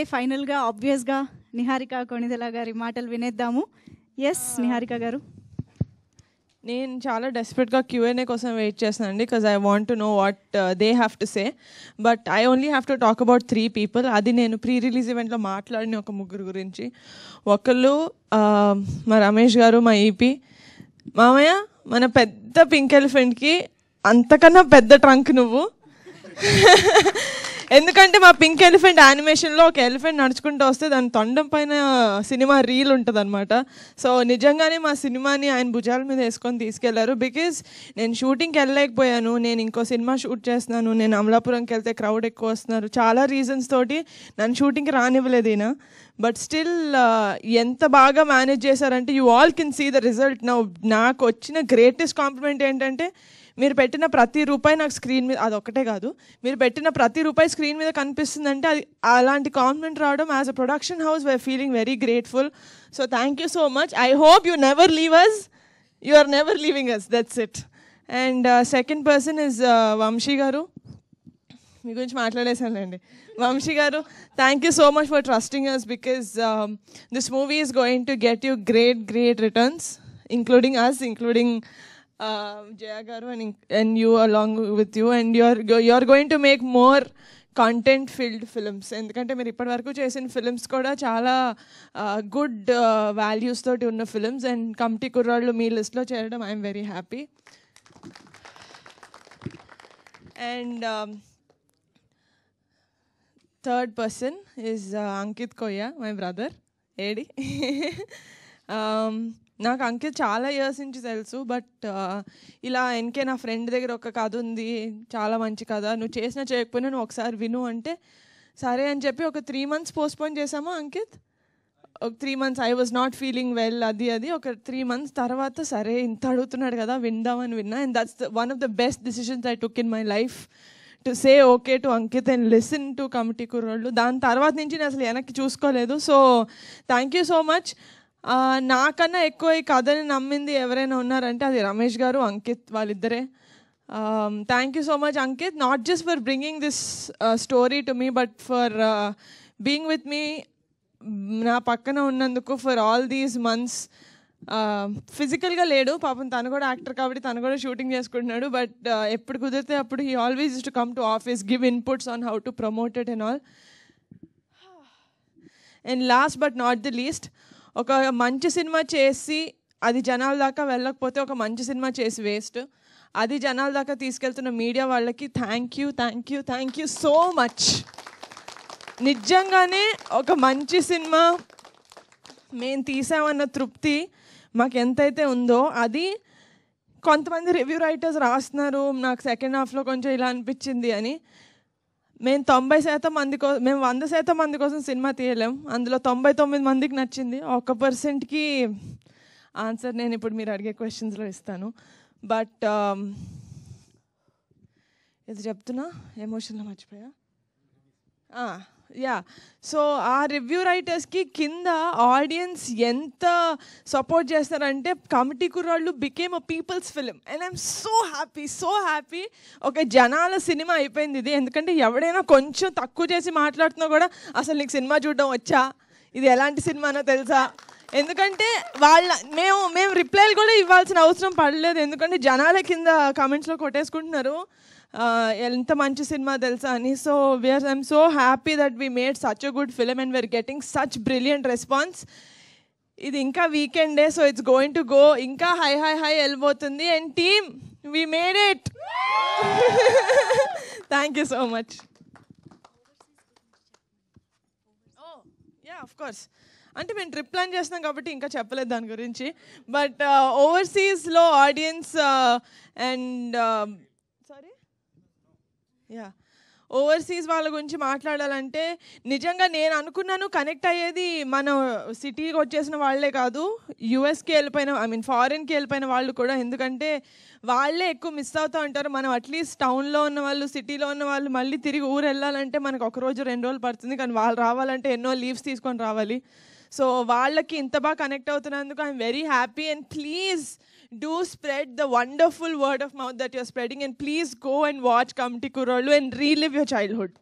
ఫైనల్గా ఆబ్వియస్గా నిహారిక కొణిదెల గారి మాటలు వినేద్దాము. ఎస్ నిహారిక గారు. నేను చాలా డెస్పరేట్గా Q&A కోసం వెయిట్ చేస్తాను అండి, because I want to know what they have to say. But I only have to talk about 3 people. అది నేను ప్రీ రిలీజ్ ఈవెంట్లో మాట్లాడిన ఒక ముగ్గురు గురించి. ఒకళ్ళు మా రమేష్ గారు, మా ఈపీ మామయ్య, మన పెద్ద పింక్ ఎలిఫెంట్కి అంతకన్నా పెద్ద ట్రంక్ నువ్వు. ఎందుకంటే మా పింక్ ఎలిఫెంట్ యానిమేషన్లో ఒక ఎలిఫెంట్ నడుచుకుంటూ వస్తే దాని తొండం పైన సినిమా రీల్ ఉంటుంది అనమాట. సో నిజంగానే మా సినిమాని ఆయన భుజాల మీద వేసుకొని తీసుకెళ్లారు. బికాజ్ నేను షూటింగ్కి వెళ్ళలేకపోయాను, నేను ఇంకో సినిమా షూట్ చేస్తున్నాను, నేను అమలాపురంకి వెళ్తే క్రౌడ్ ఎక్కువ వస్తున్నారు, చాలా రీజన్స్ తోటి నన్ను షూటింగ్కి రానివ్వలేదు ఈయన. బట్ స్టిల్ ఎంత బాగా మేనేజ్ చేశారంటే you all can see the result now. నాకు వచ్చిన గ్రేటెస్ట్ కాంప్లిమెంట్ ఏంటంటే మీరు పెట్టిన ప్రతి రూపాయి నాకు స్క్రీన్ మీద, అదొక్కటే కాదు, మీరు పెట్టిన ప్రతి రూపాయి స్క్రీన్ మీద కనిపిస్తుందంటే అది అలాంటి కాంప్లిమెంట్ రావడం as a production house we're feeling very grateful. So thank you so much. I hope you never leave us, you are never leaving us, that's it. And second person is Vamsi garu. మీ గురించి మాట్లాడేశానండి. Vamsi garu, thank you so much for trusting us, because this movie is going to get you great returns, including us, including Jaya garu and you along with you, and you're going to make more content filled films. ఎందుకంటే మీరు ఇప్పటి వరకు చేసిన films కూడా చాలా good values తోటి ఉన్న films, and committee కుర్రాళ్ళు మీ లిస్ట్లో చేరడం I'm very happy. And third person is Ankit కొయ్య, మై బ్రదర్. ఏడి నాకు అంకిత్ చాలా ఇయర్స్ నుంచి తెలుసు, బట్ ఇలా ఎన్కే నా ఫ్రెండ్ దగ్గర ఒక కథ ఉంది, చాలా మంచి కథ, నువ్వు చేసినా చేయకపోయినా నువ్వు ఒకసారి విను అంటే సరే అని చెప్పి ఒక 3 months పోస్ట్పోన్ చేసామా అంకిత్? ఒక 3 months I was not feeling well, అది ఒక 3 months తర్వాత సరే ఇంత అడుగుతున్నాడు కదా విందామని విన్నా. And that's one of the best decisions I took in my life, to say okay to Ankit and listen to committee కుర్రోళ్ళు. దాని తర్వాత నుంచి నేను అసలు వెనక్కి చూసుకోలేదు. So thank you so much. నాకన్నా ఎక్కువ ఈ కథని నమ్మింది ఎవరైనా ఉన్నారంటే అది రమేష్ గారు, అంకిత్, వాళ్ళిద్దరే. Thank you so much Ankit, not just for bringing this story to me, but for being with me, నా పక్కన ఉన్నందుకు ఫర్ ఆల్ దీస్ మంత్స్. ఫిజికల్గా లేడు పాపం, తను కూడా యాక్టర్ కాబట్టి తను కూడా షూటింగ్ చేసుకుంటున్నాడు, బట్ ఎప్పుడు కుదిరితే అప్పుడు he always use to come to office, give inputs on how to promote it and all. And last but not the least, ఒక మంచి సినిమా చేసి అది జనాల దాకా వెళ్ళకపోతే ఒక మంచి సినిమా చేసి వేస్ట్. అది జనాల దాకా తీసుకెళ్తున్న మీడియా వాళ్ళకి థ్యాంక్ యూ సో మచ్. నిజంగానే ఒక మంచి సినిమా మేము తీసామన్న తృప్తి మాకు ఎంతైతే ఉందో, అది కొంతమంది రివ్యూ రైటర్స్ రాస్తున్నారు నాకు సెకండ్ హాఫ్లో కొంచెం ఇలా అనిపించింది అని. మేము 90% మంది మేము 100% మంది కోసం సినిమా తీయలేం, అందులో 99 మందికి నచ్చింది. 1%కి ఆన్సర్ నేను ఇప్పుడు మీరు అడిగే క్వశ్చన్స్లో ఇస్తాను. బట్ ఇది చెప్తున్నా ఎమోషన్లో మర్చిపోయా. యా, సో ఆ రివ్యూ రైటర్స్కి కింద ఆడియన్స్ ఎంత సపోర్ట్ చేస్తారంటే కమిటీ కుర్రాళ్ళు became a peoples film, and I'm so happy. ఒక జనాల సినిమా అయిపోయింది ఇది. ఎందుకంటే ఎవడైనా కొంచెం తక్కువ చేసి మాట్లాడుతున్నా కూడా అసలు నీకు సినిమా చూడడం వచ్చా, ఇది ఎలాంటి సినిమానో తెలుసా, ఎందుకంటే మేము రిప్లైలు కూడా ఇవ్వాల్సిన అవసరం పడలేదు, ఎందుకంటే జనాల కింద కామెంట్స్లో కొట్టేసుకుంటున్నారు ఎంత మంచి సినిమా తెలుసా అని. So I'm so happy that we made such a good film and we are getting such brilliant response. ఇది ఇంకా వీకెండే, so it's going to go ఇంకా హై వెళ్ళిపోతుంది. And team, we made it. Thank you so much. Of course, అంటే మేము trip plan చేస్తున్నాం కాబట్టి ఇంకా చెప్పలేదు దాని గురించి. బట్ ఓవర్సీస్లో ఆడియన్స్ అండ్ ఓవర్సీస్ వాళ్ళ గురించి మాట్లాడాలంటే నిజంగా నేను అనుకున్నాను కనెక్ట్ అయ్యేది మన సిటీకి వచ్చేసిన వాళ్ళే కాదు, యూఎస్కి వెళ్ళిపోయిన ఫారిన్కి వెళ్ళిపోయిన వాళ్ళు కూడా. ఎందుకంటే వాళ్ళే ఎక్కువ మిస్ అవుతూ ఉంటారు. మనం అట్లీస్ట్ టౌన్లో ఉన్న వాళ్ళు, సిటీలో ఉన్న వాళ్ళు మళ్ళీ తిరిగి ఊరు వెళ్ళాలంటే మనకు 1 రోజు 2 రోజులు పడుతుంది, కానీ వాళ్ళు రావాలంటే ఎన్నో లీవ్స్ తీసుకొని రావాలి. సో వాళ్ళకి ఇంత బాగా కనెక్ట్ అవుతున్నందుకు I'm very happy. And please do spread the wonderful word of mouth that you're spreading, and please go and watch Kamti Kurollu and relive your childhood.